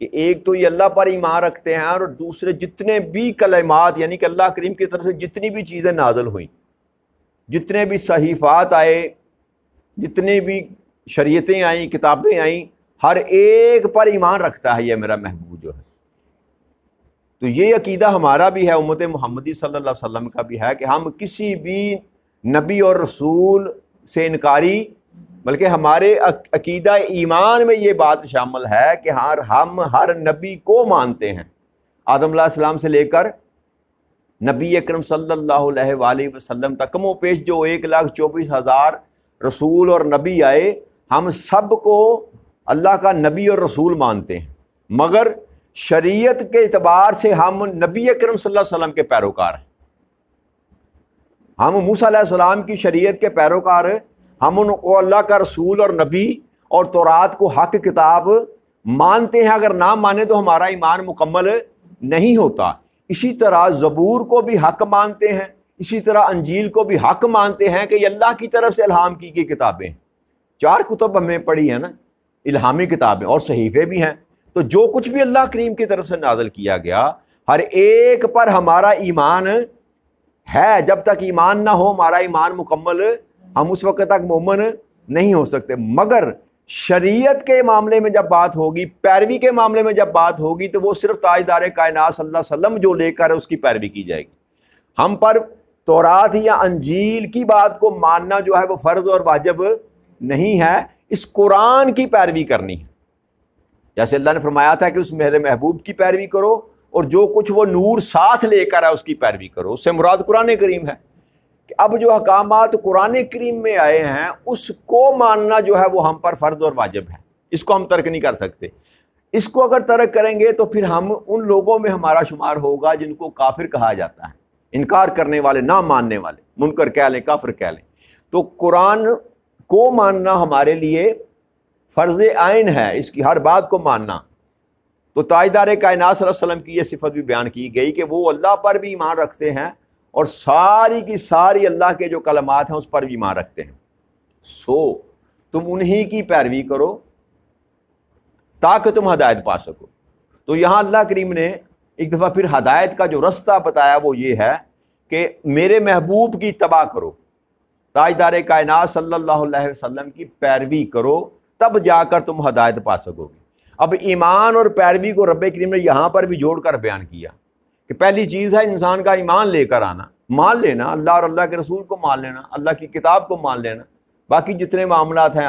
کہ ایک تو یہ اللہ پر ایمان رکھتے ہیں، اور دوسرے جتنے بھی کلمات یعنی کہ اللہ کریم کی طرف سے جتنی بھی چیزیں نازل ہوئیں، جتنے بھی صحیفات آئے، جتنے بھی شریعتیں آئیں، کتابیں آئیں، ہر ایک پر ایمان رکھتا ہے یہ میرا محبوب جو ہے۔ تو یہ عقیدہ ہمارا بھی ہے، امت محمدی صلی اللہ علیہ وسلم کا بھی ہے، کہ ہم کسی بھی نبی اور رسول سے انکاری، بلکہ ہمارے عقیدہ ایمان میں یہ بات شامل ہے کہ ہم ہر نبی کو مانتے ہیں، آدم علیہ السلام سے لے کر نبی اکرم صلی اللہ علیہ وآلہ وسلم تک، کم و پیش جو 1,24,000 رسول اور نبی آئے، ہم سب کو اللہ کا نبی اور رسول مانتے ہیں، مگر شریعت کے اعتبار سے ہم نبی اکرم صلی اللہ علیہ وسلم کے پیروکار ہیں۔ ہم موسیٰ علیہ السلام کی شریعت کے پیروکار ہیں، ہم ان کو اللہ کا رسول اور نبی اور تورات کو حق کتاب مانتے ہیں۔ اگر نہ مانے تو ہمارا ایمان مکمل نہیں ہوتا۔ اسی طرح زبور کو بھی حق مانتے ہیں، اسی طرح انجیل کو بھی حق مانتے ہیں کہ یہ اللہ کی طرف سے الہام کی گئی کتابیں۔ 4 کتب ہمیں پڑھی ہیں نا، الہامی کتابیں، اور صحیفے بھی ہیں۔ تو جو کچھ بھی اللہ کریم کی طرف سے نازل کیا گیا، ہر ایک پر ہمارا ایمان ہے۔ جب تک ایمان نہ ہو ہمارا ایمان مکمل، ہم اس وقت تک مومن نہیں ہو سکتے۔ مگر شریعت کے معاملے میں جب بات ہوگی، پیروی کے معاملے میں جب بات ہوگی، تو وہ صرف تاجدار کائنات صلی اللہ علیہ وسلم جو لے کر اس کی پیروی کی جائے گی۔ ہم پر تورات یا انجیل کی بات کو ماننا جو ہے وہ فرض اور واجب نہیں ہے، اس قرآن کی پیروی کرنی ہے۔ جیسے اللہ نے فرمایا تھا کہ اس میرے محبوب کی پیروی کرو، اور جو کچھ وہ نور ساتھ لے کر ہے اس کی پیروی کرو۔ اس سے مراد قرآن کریم ہے کہ اب جو احکامات قرآن کریم میں آئے ہیں اس کو ماننا جو ہے وہ ہم پر فرض اور واجب ہے، اس کو ہم ترک نہیں کر سکتے۔ اس کو اگر ترک کریں گے تو پھر ہم ان لوگوں میں ہمارا شمار ہوگا جن کو کافر کہا جاتا ہے، انکار کرنے والے، نہ ماننے والے، منکر کہہ لیں، کافر کہہ لیں۔ تو قرآن کو ماننا ہمارے لیے فرض عین ہے، اس کی ہر بات کو ماننا۔ تو تاجدار کائنات صلی اللہ علیہ وسلم کی یہ صفت بھی بیان کی گئی کہ وہ اللہ پر بھی ایمان رکھتے ہیں، اور ساری کی ساری اللہ کے جو کلمات ہیں اس پر بھی ایمان رکھتے ہیں۔ سو تم انہی کی پیروی کرو تاکہ تم ہدایت پا سکو۔ تو یہاں اللہ کریم نے ایک دفعہ پھر ہدایت کا جو رستہ بتایا وہ یہ ہے کہ میرے محبوب کی اتباع کرو، تاجدار کائنات صلی اللہ علیہ وسلم کی پیروی کرو، تب جا کر تم ہدایت پا سکو گے۔ اب ایمان اور پیروی کو رب کریم نے یہاں پر بھی جوڑ کر بیان کیا کہ پہلی چیز ہے انسان کا ایمان لے کر آنا، مان لینا اللہ اور اللہ کے رسول کو مان لینا، اللہ کی کتاب کو مان لینا، باقی جتنے معاملات ہیں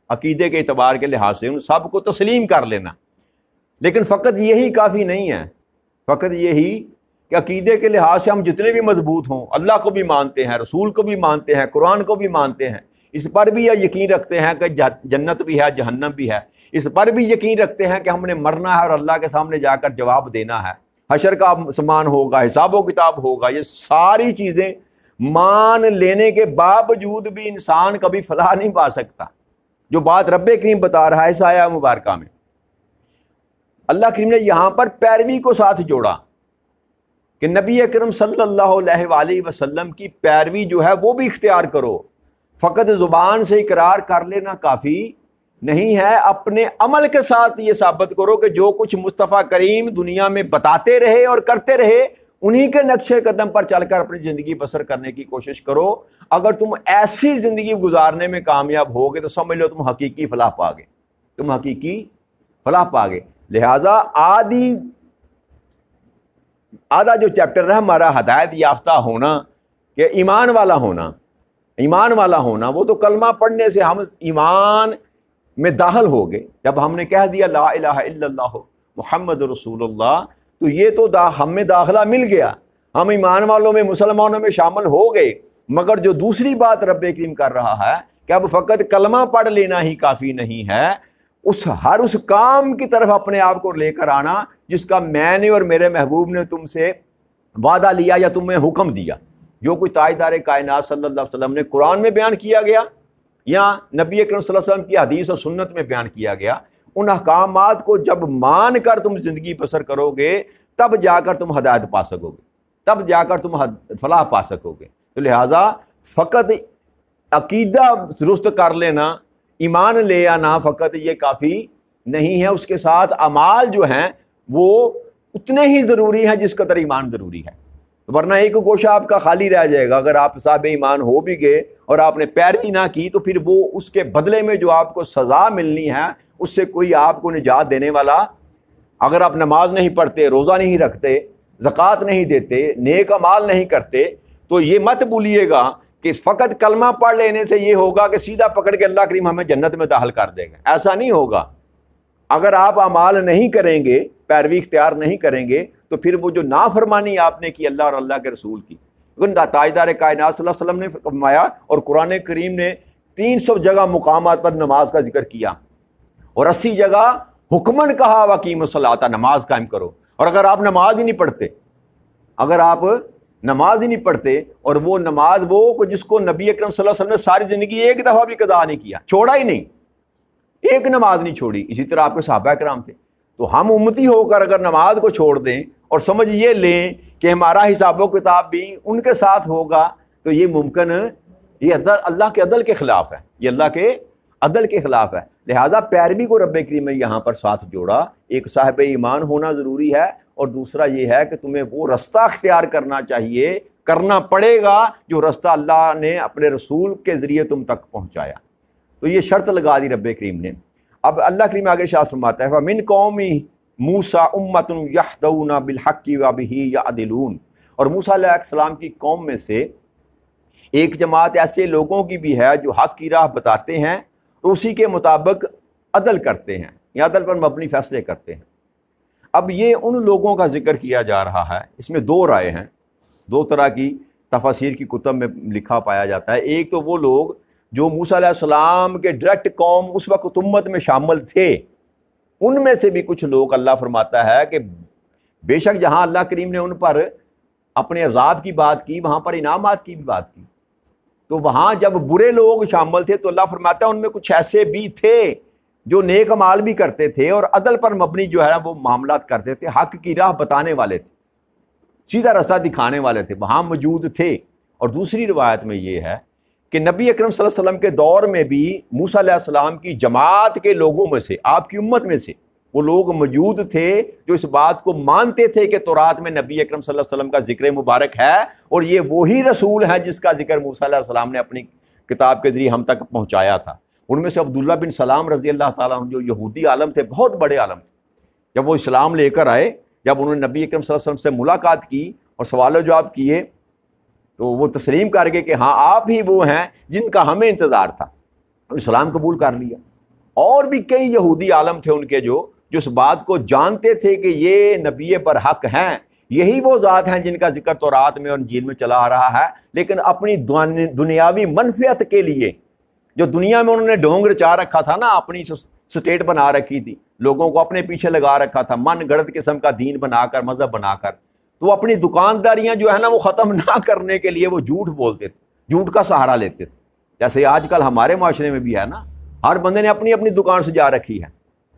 عقیدے کے اعتبار کے لحاظ سے ان سب کو تسلیم کر لینا۔ لیکن فقط یہی کافی نہیں ہے، فقط یہی کہ عقیدے کے لحاظ سے ہم جتنے بھی مضبوط ہوں، اللہ کو بھی مانتے ہیں، رسول کو بھی مانتے ہیں، قرآن کو بھی مانتے ہیں، اس پر بھی یقین رکھتے ہیں کہ جنت بھی ہے، جہنم بھی ہے، اس پر بھی یقین رکھتے ہیں کہ ہم نے مرنا ہے اور اللہ کے سامنے جا کر جواب دینا ہے، حشر کا سامان ہوگا، حساب و کتاب ہوگا۔ یہ ساری چیزیں مان لینے کے باوجود بھی انسان کبھی فلاح نہیں پا سکتا۔ جو بات رب کریم بتا رہا ہے اس آیہ مبارکہ میں، اللہ کریم نے یہاں پر پیروی کو ساتھ جوڑا کہ نبی اکرم صلی اللہ علیہ وآلہ وسلم کی پیروی جو ہے وہ بھی اختیار کرو۔ فقط زبان سے اقرار کر لینا کافی نہیں ہے، اپنے عمل کے ساتھ یہ ثابت کرو کہ جو کچھ مصطفیٰ کریم دنیا میں بتاتے رہے اور کرتے رہے انہی کے نقشے قدم پر چل کر اپنی زندگی بسر کرنے کی کوشش کرو۔ اگر تم ایسی زندگی گزارنے میں کامیاب ہوگے تو سمجھ لو تم حقیقی فلاح پا گے، تم حقیقی فلاح پا گے۔ لہٰذا آدھا جو چیپٹر ہے ہمارا ہدایت یافتہ ہونا، کہ ایمان والا ہونا، ایمان والا ہونا، وہ تو کلمہ پڑھنے سے ہم ایمان میں داخل ہو گئے۔ جب ہم نے کہہ دیا لا الہ الا اللہ محمد رسول اللہ، تو یہ تو ہم میں داخلہ مل گیا، ہم ایمان والوں میں، مسلمانوں میں شامل ہو گئے۔ مگر جو دوسری بات رب کریم کر رہا ہے کہ اب فقط کلمہ پڑھ لینا ہی کافی نہیں ہے، ہر اس کام کی طرف اپنے آپ کو لے کر آنا جس کا میں نے اور میرے محبوب نے تم سے وعدہ لیا یا تمہیں حکم دیا۔ جو کوئی تاجدار کائنات صلی اللہ علیہ وسلم نے قرآن میں بیان کیا گیا یا نبی اکرم صلی اللہ علیہ وسلم کی حدیث اور سنت میں بیان کیا گیا، ان احکامات کو جب مان کر تم زندگی بسر کرو گے تب جا کر تم ہدایت پا سکو گے، تب جا کر تم فلاح پا سکو گے۔ تو لہٰذا فقط عقیدہ درست کر لینا، ایمان لے آنا فقط یہ کافی نہیں ہے, اس کے ساتھ اعمال جو ہیں وہ اتنے ہی ضروری ہیں جس قدر ایمان ضروری ہے. ورنہ ایک گوشہ آپ کا خالی رہ جائے گا. اگر آپ صاحب ایمان ہو بھی گئے اور آپ نے پیروی نہ کی تو پھر وہ اس کے بدلے میں جو آپ کو سزا ملنی ہے اس سے کوئی آپ کو نجات دینے والا. اگر آپ نماز نہیں پڑھتے, روزہ نہیں رکھتے, زکوٰۃ نہیں دیتے, نیک اعمال نہیں کرتے, تو یہ مت بھولیے گا کہ فقط کلمہ پڑھ لینے سے یہ ہوگا کہ سیدھا پکڑ کے اللہ کریم ہمیں جنت میں داخل کر دے گا. ایسا نہیں ہوگا. اگر آپ اعمال نہیں کریں گے, پیروی اختیار نہیں کریں گے, تو پھر وہ جو نافرمانی آپ نے کی اللہ اور اللہ کے رسول کی. تاجدار کائنات صلی اللہ علیہ وسلم نے فرمایا, اور قرآن کریم نے 300 جگہ مقامات پر نماز کا ذکر کیا اور 80 جگہ حکمن کہا وقیم الصلاۃ, نماز قائم کرو. اور اگر آپ نماز ہی نہیں پڑھتے, اگر آپ نماز ہی نہیں پڑھتے, اور وہ نماز وہ جس کو نبی اکرم صلی اللہ علیہ وسلم نے ساری زندگی ایک دفعہ بھی قضا نہیں کیا, چھوڑا ہی نہیں, ایک نماز نہیں چھوڑی, اسی طرح آپ کے صحابہ کرام تھے. تو ہم امتی ہو کر اگر نماز کو چھوڑ دیں اور سمجھ یہ لیں کہ ہمارا حساب و کتاب بھی ان کے ساتھ ہوگا, تو یہ ممکن, یہ اللہ کے عدل کے خلاف ہے, یہ اللہ کے عدل کے خلاف ہے. لہٰذا پیروی کو رب کریم نے یہاں پر ساتھ جوڑا. ایک صاحب ایمان ہونا ضروری ہے, اور دوسرا یہ ہے کہ تمہیں وہ رستہ اختیار کرنا چاہیے, کرنا پڑے گا جو رستہ اللہ نے اپنے رسول کے ذریعے تم تک پہنچایا. تو یہ شرط لگا دی رب کریم نے. اب اللہ کریم آگے ارشاد فرماتا ہے وَمِن قَوْمِ مُوسَىٰ أُمَّةٌ يَهْدَوْنَ بِالْحَقِّ وَبِهِ يَعْدِلُونَ. اور موسیٰ علیہ السلام کی قوم میں سے ایک جماعت ایسے لوگوں کی بھی ہے جو حق کی راہ بتاتے ہیں اور اسی کے مطابق عدل کرتے ہیں یا عدل پر مبنی فیصلے کرتے ہیں. اب یہ ان لوگوں کا ذکر کیا جا رہا ہے. اس میں دو رائے ہیں, دو طرح کی تفاسیر کی کتب میں لکھا پایا جاتا ہے. ایک تو وہ لوگ جو موسیٰ علیہ السلام کے ڈائریکٹ قوم اس وقت امت میں شامل تھے, ان میں سے بھی کچھ لوگ اللہ فرماتا ہے کہ بے شک جہاں اللہ کریم نے ان پر اپنے عذاب کی بات کی وہاں پر انعامات کی بھی بات کی. تو وہاں جب برے لوگ شامل تھے تو اللہ فرماتا ہے ان میں کچھ ایسے بھی تھے جو نیک اعمال بھی کرتے تھے اور عدل پر مبنی جو ہے وہ معاملات کرتے تھے, حق کی راہ بتانے والے تھے, سیدھا راستہ دکھانے والے تھے, وہاں موجود تھے. اور دوسری روایت میں یہ ہے کہ نبی اکرم صلی اللہ علیہ وسلم کے دور میں بھی موسیٰ علیہ السلام کی جماعت کے لوگوں میں سے, آپ کی امت میں سے وہ لوگ موجود تھے جو اس بات کو مانتے تھے کہ تورات میں نبی اکرم صلی اللہ علیہ وسلم کا ذکر مبارک ہے اور یہ وہی رسول ہے جس کا ذکر موسیٰ علیہ السلام نے اپنی کتاب کے ذریعے ہم تک پہنچایا تھا. ان میں سے عبداللہ بن سلام رضی اللہ تعالیٰ عنہ جو یہودی عالم تھے, بہت بڑے عالم تھے, جب وہ اسلام لے کر آئے, جب انہوں نے نبی اکرم صلی اللہ علیہ وسلم سے ملاقات کی اور سوال و جواب کیے تو وہ تسلیم کر گئے کہ ہاں آپ ہی وہ ہیں جن کا ہمیں انتظار تھا, اسلام قبول کر لیا. اور بھی کئی یہودی عالم تھے ان کے جو اس بات کو جانتے تھے کہ یہ نبی برحق ہیں, یہی وہ ذات ہیں جن کا ذکر تورات میں اور انجیل میں چلا آ رہا ہے, لیکن اپنی دنیاوی منفعت کے لیے جو دنیا میں انہوں نے ڈھونگ رچا رکھا تھا نا, اپنی سٹیٹ بنا رکھی تھی, لوگوں کو اپنے پیچھے لگا رکھا تھا, من گھڑت قسم کا دین بنا کر, مذہب بنا کر, تو اپنی دکانداریاں جو ہے نا وہ ختم نہ کرنے کے لیے وہ جھوٹ بولتے تھے, جھوٹ کا سہارا لیتے تھے. جیسے آج کل ہمارے معاشرے میں بھی ہے نا, ہر بندے نے اپنی اپنی دکان سجا رکھی ہے,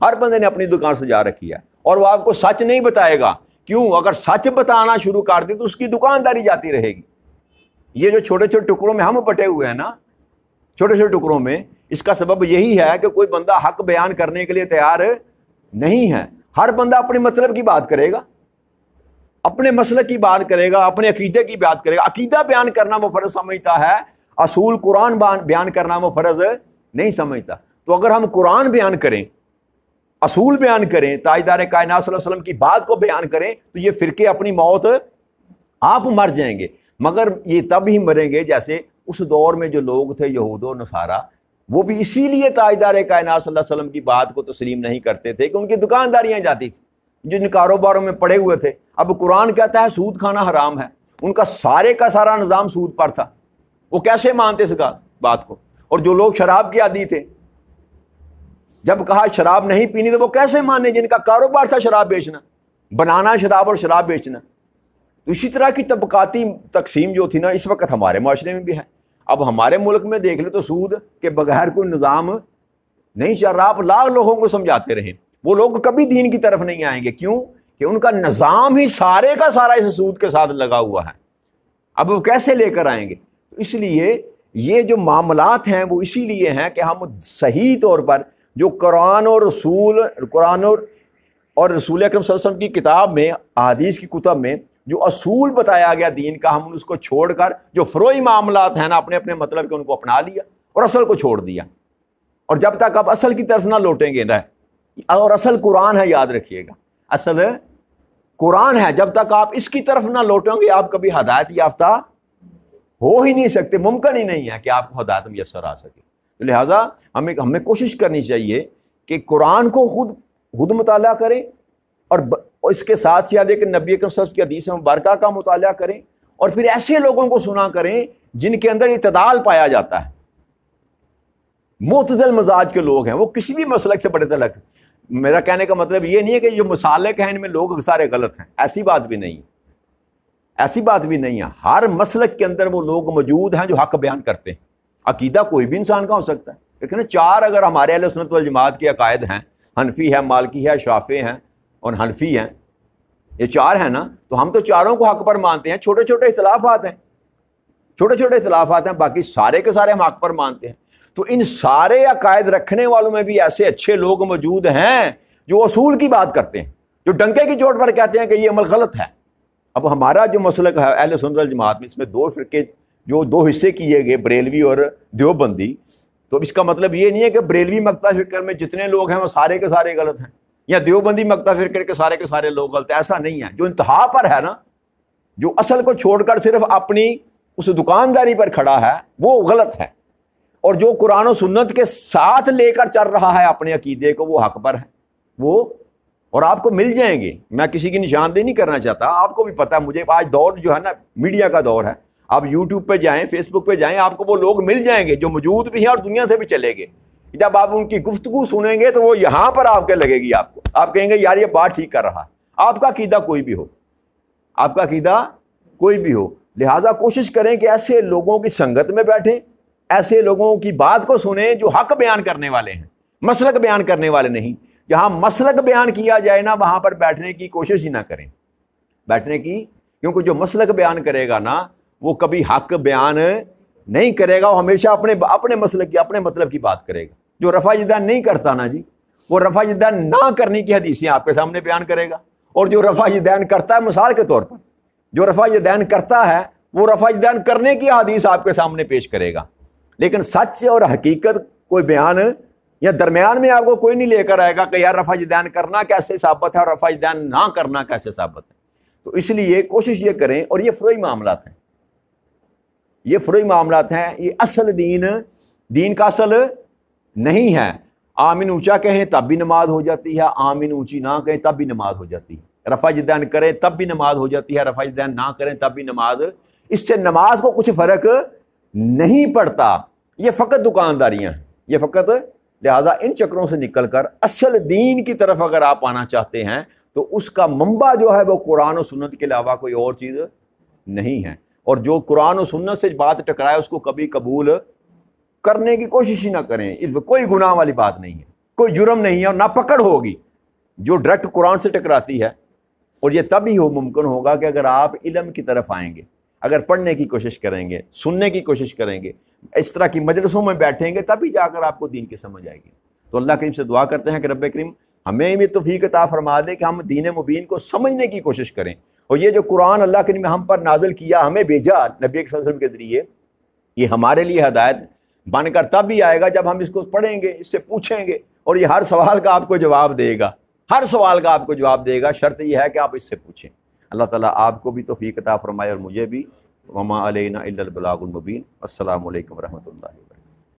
ہر بندے نے اپنی دکان سجا رکھی ہے, اور وہ آپ کو سچ نہیں بتائے گا. کیوں؟ اگر سچ بتانا شروع کر دے تو اس کی دکانداری جاتی رہے گی. یہ جو چھوٹے چھوٹے ٹکڑوں میں ہم بٹے ہوئے ہیں نا, چھوٹے چھوٹے ٹکڑوں میں, اس کا سبب یہی ہے کہ کوئی بندہ حق بیان کرنے کے لیے تیار نہیں ہے. ہر بندہ اپنے مطلب کی بات کرے گا, اپنے مسلک کی بات کرے گا, اپنے عقیدے کی بات کرے گا. عقیدہ بیان کرنا وہ فرض سمجھتا ہے, اصول قرآن بیان کرنا وہ فرض نہیں سمجھتا. تو اگر ہم قرآن بیان کریں, اصول بیان کریں, تاجدار کائنات صلی اللہ علیہ وسلم کی بات کو بیان کریں, تو یہ فرقے اپنی موت آپ مر جائیں گے. مگر یہ تب ہی مریں گے جیسے اس دور میں جو لوگ تھے یہود و نصارہ, وہ بھی اسی لیے تاجدار کائنات صلی اللہ علیہ وسلم کی بات کو تسلیم نہیں کرتے تھے کہ ان کی دکانداریاں جاتی تھیں, جن کاروباروں میں پڑے ہوئے تھے. اب قرآن کہتا ہے سود کھانا حرام ہے, ان کا سارے کا سارا نظام سود پر تھا, وہ کیسے مانتے اس بات کو؟ اور جو لوگ شراب کے عادی تھے, جب کہا شراب نہیں پینی تو وہ کیسے مانے جن کا کاروبار تھا شراب بیچنا, بنانا شراب اور شراب بیچنا. تو اسی طرح کی طبقاتی تقسیم جو تھی نا اس وقت ہمارے معاشرے میں بھی ہے. اب ہمارے ملک میں دیکھ لیں تو سود کے بغیر کوئی نظام نہیں چل رہا. آپ لاکھ لوگوں کو سمجھاتے رہیں, وہ لوگ کبھی دین کی طرف نہیں آئیں گے. کیوں؟ کہ ان کا نظام ہی سارے کا سارا اس سود کے ساتھ لگا ہوا ہے. اب وہ کیسے لے کر آئیں گے؟ اس لیے یہ جو معاملات ہیں وہ اسی لیے ہیں کہ ہم صحیح طور پر جو قرآن اور رسول اکرم صلی اللہ علیہ وسلم کی کتاب میں، احادیث کی کتب میں جو اصول بتایا گیا دین کا، ہم اس کو چھوڑ کر جو فروعی معاملات ہیں نا اپنے اپنے مطلب کے ان کو اپنا لیا اور اصل کو چھوڑ دیا. اور جب تک آپ اصل کی طرف نہ لوٹیں گے نا، اور اصل قرآن ہے، یاد رکھیے گا اصل قرآن ہے، جب تک آپ اس کی طرف نہ لوٹیں گے آپ کبھی ہدایت یافتہ ہو ہی نہیں سکتے، ممکن ہی نہیں ہے کہ آپ کو ہدایت میسر آ سکے. لہٰذا ہمیں کوشش کرنی چاہیے کہ قرآن کو خود مطالعہ کریں، اور اس کے ساتھ ساتھ کہ نبی اکرم صلی اللہ علیہ وسلم کی حدیث مبارکہ کا مطالعہ کریں، اور پھر ایسے لوگوں کو سنا کریں جن کے اندر اعتدال پایا جاتا ہے، معتدل مزاج کے لوگ ہیں، وہ کسی بھی مسلک سے بڑے تلک. میرا کہنے کا مطلب یہ نہیں ہے کہ جو مسالک ہیں ان میں لوگ سارے غلط ہیں، ایسی بات بھی نہیں ہے، ایسی بات بھی نہیں ہے. ہر مسلک کے اندر وہ لوگ موجود ہیں جو حق بیان کرتے ہیں. عقیدہ کوئی بھی انسان کا ہو سکتا ہے، لیکن چار اگر ہمارے اہل سنت والجماعت کے عقائد ہیں، حنفی ہے، مالکی ہے، شافعی ہیں اور حنفی ہیں، یہ چار ہیں نا، تو ہم تو چاروں کو حق پر مانتے ہیں. چھوٹے چھوٹے اختلافات ہیں، چھوٹے چھوٹے اختلافات ہیں، باقی سارے کے سارے ہم حق پر مانتے ہیں. تو ان سارے عقائد رکھنے والوں میں بھی ایسے اچھے لوگ موجود ہیں جو اصول کی بات کرتے ہیں، جو ڈنکے کی چوٹ پر کہتے ہیں کہ یہ عمل غلط ہے. اب ہمارا جو مسلک ہے اہل سنت والجماعت میں، اس میں دو فرقے جو دو حصے کیے گئے، بریلوی اور دیوبندی. تو اس کا مطلب یہ نہیں ہے کہ بریلوی مکتبہ فکر میں جتنے لوگ ہیں وہ سارے کے سارے غلط ہیں، یا دیوبندی مکتبہ فکر کے سارے لوگ غلط ہیں. ایسا نہیں ہے. جو انتہا پر ہے نا، جو اصل کو چھوڑ کر صرف اپنی اس دکانداری پر کھڑا ہے، وہ غلط ہے. اور جو قرآن و سنت کے ساتھ لے کر چل رہا ہے اپنے عقیدے کو، وہ حق پر ہے. وہ اور آپ کو مل جائیں گے. میں کسی کی نشاندہی نہیں کرنا چاہتا، آپ کو بھی پتہ ہے، مجھے آج دور جو ہے نا میڈیا کا دور ہے. آپ یوٹیوب پہ جائیں، فیس بک پہ جائیں، آپ کو وہ لوگ مل جائیں گے جو موجود بھی ہیں اور دنیا سے بھی چلے گئے. جب آپ ان کی گفتگو سنیں گے تو وہ یہاں پر آپ کے لگے گی، آپ کہیں گے یار یہ بات ٹھیک کر رہا ہے. آپ کا عقیدہ کوئی بھی ہو، آپ کا عقیدہ کوئی بھی ہو. لہٰذا کوشش کریں کہ ایسے لوگوں کی سنگت میں بیٹھیں، ایسے لوگوں کی بات کو سنیں جو حق بیان کرنے والے ہیں، مسلک بیان کرنے والے نہیں. جہاں مسلک بیان کیا جائے نا، وہاں پر بیٹھنے کی کوشش ہی نہ کریں، بیٹھنے کی. کیونکہ جو مسلک بیان کرے گا نا، وہ کبھی حق بیان نہیں کرے گا، وہ ہمیشہ اپنے مسلک کی، اپنے مطلب کی بات کرے گا. جو رفع یدین نہیں کرتا نا جی، وہ رفع یدین نہ کرنے کی حدیثیں آپ کے سامنے بیان کرے گا. اور جو رفع یدین کرتا ہے، مثال کے طور پر جو رفع یدین کرتا ہے، وہ رفع یدین کرنے کی حدیث آپ کے سامنے پیش کرے گا. لیکن سچ اور حقیقت کوئی بیان یا درمیان میں آپ کو کوئی نہیں لے کر آئے گا کہ یار رفع یدین کرنا کیسے ثابت ہے اور رفع یدین نہ کرنا کیسے ثابت ہے. تو اس لیے کوشش یہ کریں. اور یہ فروعی معاملات ہیں، یہ فروعی معاملات ہیں، یہ اصل دین کا اصل نہیں ہے. آمین اونچا کہیں تب بھی نماز ہو جاتی ہے، آمین اونچی نہ کہیں تب بھی نماز ہو جاتی ہے. رفع یدین کریں تب بھی نماز ہو جاتی ہے، رفع یدین نہ کریں تب بھی نماز. اس سے نماز کو کچھ فرق نہیں پڑتا. یہ فقط دکانداریاں ہیں، یہ فقط. لہٰذا ان چکروں سے نکل کر اصل دین کی طرف اگر آپ آنا چاہتے ہیں تو اس کا منبع جو ہے وہ قرآن و سنت کے علاوہ کوئی اور چیز نہیں ہے. اور جو قرآن و سنت سے بات ٹکرائے اس کو کبھی قبول کرنے کی کوشش ہی نہ کریں. اس میں کوئی گناہ والی بات نہیں ہے، کوئی جرم نہیں ہے، اور نہ پکڑ ہوگی جو ڈائریکٹ قرآن سے ٹکراتی ہے. اور یہ تب ہی ممکن ہوگا کہ اگر آپ علم کی طرف آئیں گے، اگر پڑھنے کی کوشش کریں گے، سننے کی کوشش کریں گے، اس طرح کی مجلسوں میں بیٹھیں گے، تبھی جا کر آپ کو دین کی سمجھ آئے گی. تو اللہ کریم سے دعا کرتے ہیں کہ رب کریم ہمیں بھی توفیق عطا فرما دے کہ ہم دین مبین کو سمجھنے کی کوشش کریں. اور یہ جو قرآن اللہ کریم نے ہم پر نازل کیا، ہمیں بھیجا نبی صلی اللہ علیہ وسلم کے ذریعے، یہ ہمارے لیے ہدایت بن کر تب بھی آئے گا جب ہم اس کو پڑھیں گے، اس سے پوچھیں گے، اور یہ ہر سوال کا آپ کو جواب دے گا، ہر سوال کا آپ کو جواب دے گا. شرط یہ ہے کہ آپ اس سے پوچھیں. اللہ تعالیٰ آپ کو بھی توفیق عطا فرمائے اور مجھے بھی. وما علینا الا البلاغ المبین. السلام علیکم ورحمۃ اللہ.